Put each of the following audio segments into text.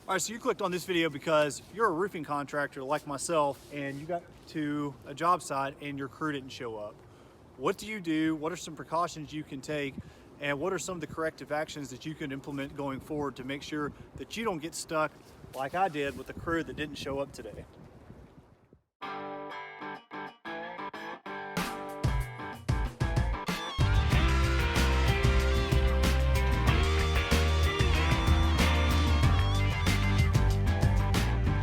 All right, so you clicked on this video because you're a roofing contractor like myself and you got to a job site and your crew didn't show up. What do you do? What are some precautions you can take? And what are some of the corrective actions that you can implement going forward to make sure that you don't get stuck like I did with the crew that didn't show up today?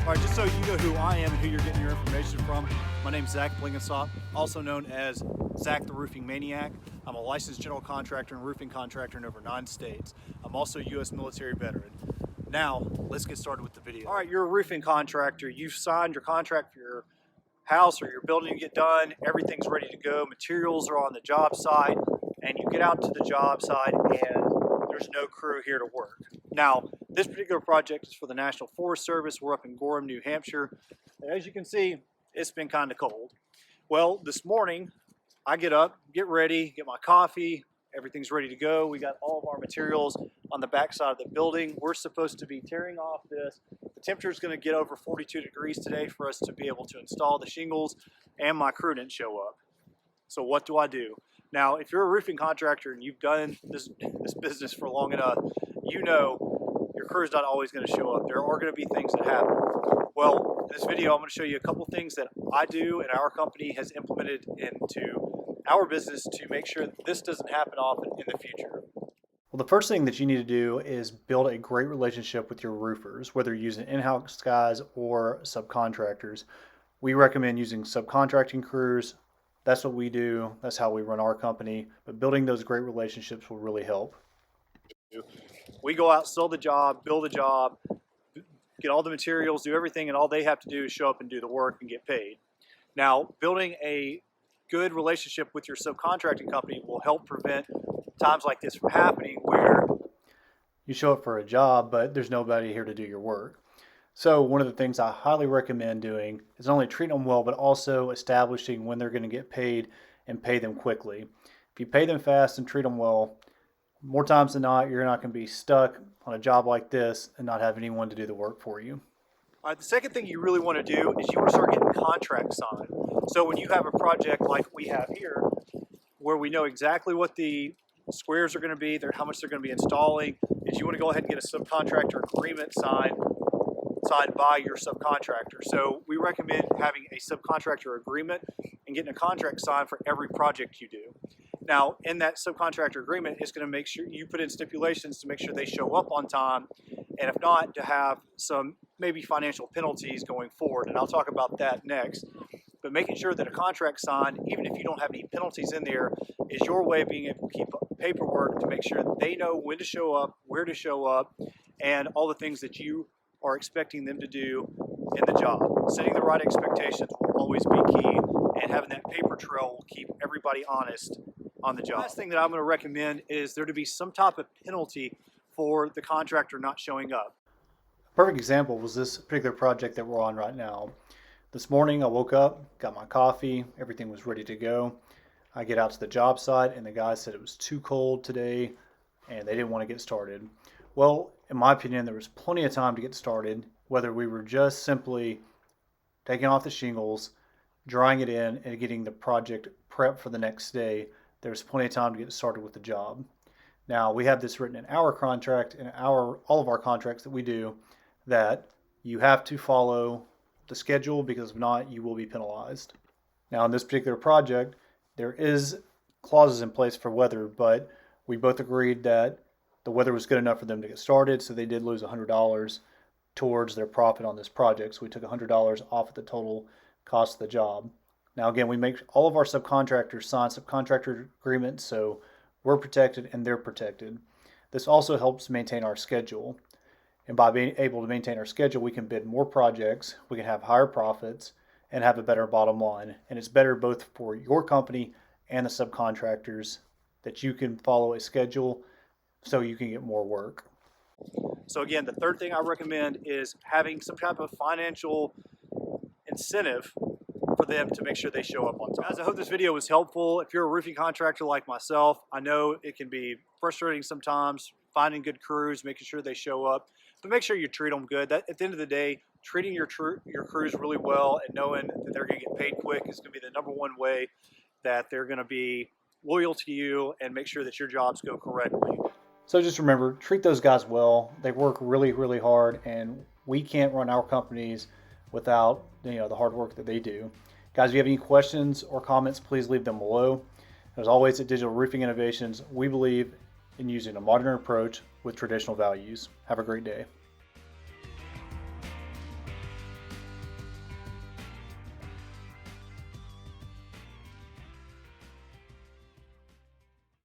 All right, just so you know who I am and who you're getting your information from, my name's Zach Blenkinsopp, also known as Zach the Roofing Maniac. I'm a licensed general contractor and roofing contractor in over 9 states. I'm also a U.S. military veteran. Now, let's get started with the video. All right, you're a roofing contractor. You've signed your contract for your house or your building to get done. Everything's ready to go. Materials are on the job site, and you get out to the job site and there's no crew here to work. Now, this particular project is for the National Forest Service. We're up in Gorham, New Hampshire. And as you can see, it's been kind of cold. Well, this morning, I get up, get ready, get my coffee, everything's ready to go. We got all of our materials on the back side of the building. We're supposed to be tearing off this. The temperature is going to get over 42 degrees today for us to be able to install the shingles, and my crew didn't show up. So what do I do? Now, if you're a roofing contractor and you've done this business for long enough, you know your crew is not always going to show up. There are going to be things that happen. Well, in this video, I'm going to show you a couple things that I do and our company has implemented into our business to make sure that this doesn't happen often in the future. Well, the first thing that you need to do is build a great relationship with your roofers, whether you're using in-house guys or subcontractors. We recommend using subcontracting crews. That's what we do. That's how we run our company. But building those great relationships will really help. We go out, sell the job, build a job, get all the materials, do everything, and all they have to do is show up and do the work and get paid. Now, building a good relationship with your subcontracting company will help prevent times like this from happening where you show up for a job, but there's nobody here to do your work. So one of the things I highly recommend doing is not only treating them well, but also establishing when they're going to get paid and pay them quickly. If you pay them fast and treat them well, more times than not, you're not going to be stuck on a job like this and not have anyone to do the work for you. All right, the second thing you really want to do is you want to start getting contracts signed. So when you have a project like we have here, where we know exactly what the squares are going to be, how much they're going to be installing, is you want to go ahead and get a subcontractor agreement signed by your subcontractor. So we recommend having a subcontractor agreement and getting a contract signed for every project you do. Now, in that subcontractor agreement, it's going to make sure you put in stipulations to make sure they show up on time, and if not, to have some maybe financial penalties going forward, and I'll talk about that next. But making sure that a contract signed, even if you don't have any penalties in there, is your way of being able to keep paperwork to make sure that they know when to show up, where to show up, and all the things that you are expecting them to do in the job. Setting the right expectations will always be key, and having that paper trail will keep everybody honest on the job. The last thing that I'm going to recommend is there to be some type of penalty for the contractor not showing up. A perfect example was this particular project that we're on right now. This morning I woke up, got my coffee, everything was ready to go. I get out to the job site and the guy said it was too cold today and they didn't want to get started. Well, in my opinion, there was plenty of time to get started, whether we were just simply taking off the shingles, drying it in, and getting the project prepped for the next day. There's plenty of time to get started with the job. Now, we have this written in our contract and all of our contracts that we do, that you have to follow the schedule, because if not, you will be penalized. Now, in this particular project, there is clauses in place for weather, but we both agreed that the weather was good enough for them to get started, so they did lose $100 towards their profit on this project. So we took $100 off of the total cost of the job. Now, again, we make all of our subcontractors sign subcontractor agreements, so we're protected and they're protected. This also helps maintain our schedule. And by being able to maintain our schedule, we can bid more projects, we can have higher profits, and have a better bottom line. And it's better both for your company and the subcontractors that you can follow a schedule so you can get more work. So again, the third thing I recommend is having some type of financial incentive for them to make sure they show up on time. Guys, I hope this video was helpful. If you're a roofing contractor like myself, I know it can be frustrating sometimes finding good crews, making sure they show up, but make sure you treat them good. That, at the end of the day, treating your crews really well and knowing that they're going to get paid quick is going to be the #1 way that they're going to be loyal to you and make sure that your jobs go correctly. So just remember, treat those guys well. They work really, really hard, and we can't run our companies without the hard work that they do. Guys, if you have any questions or comments, please leave them below. As always, at Digital Roofing Innovations, we believe in using a modern approach with traditional values. Have a great day.